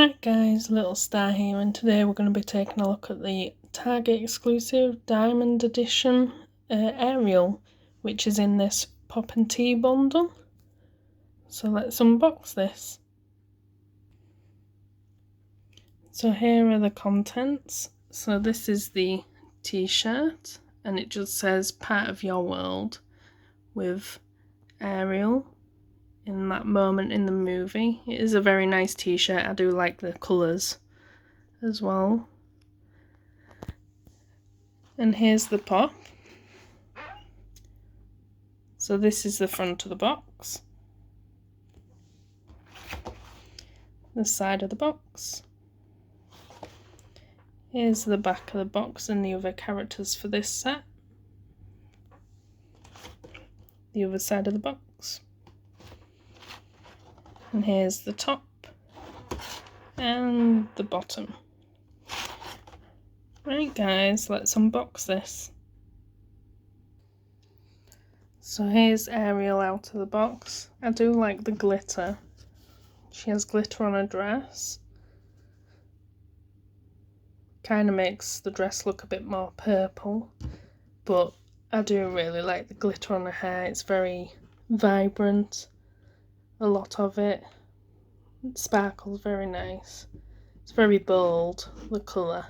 Hi guys, Little Star here, and today we're going to be taking a look at the Target exclusive Diamond Edition Ariel, which is in this Pop and Tea bundle. So let's unbox this. So here are the contents. So this is the t-shirt, and it just says part of your world with Ariel in that moment in the movie. It is a very nice t-shirt. I do like the colours as well. And here's the pop. So this is the front of the box, the side of the box. Here's the back of the box and the other characters for this set. The other side of the box. And here's the top and the bottom. Right guys, let's unbox this. So here's Ariel out of the box. I do like the glitter. She has glitter on her dress. Kind of makes the dress look a bit more purple, but I do really like the glitter on her hair. It's very vibrant, a lot of it. It sparkles, very nice. It's very bold, the colour.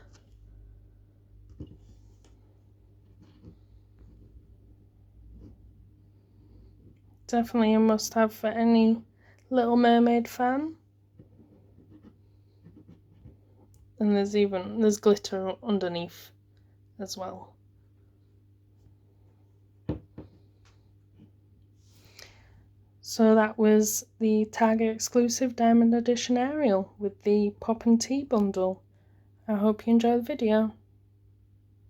Definitely a must-have for any Little Mermaid fan. And there's glitter underneath as well. So that was the Target exclusive Diamond Edition Ariel with the Pop and Tea bundle. I hope you enjoy the video.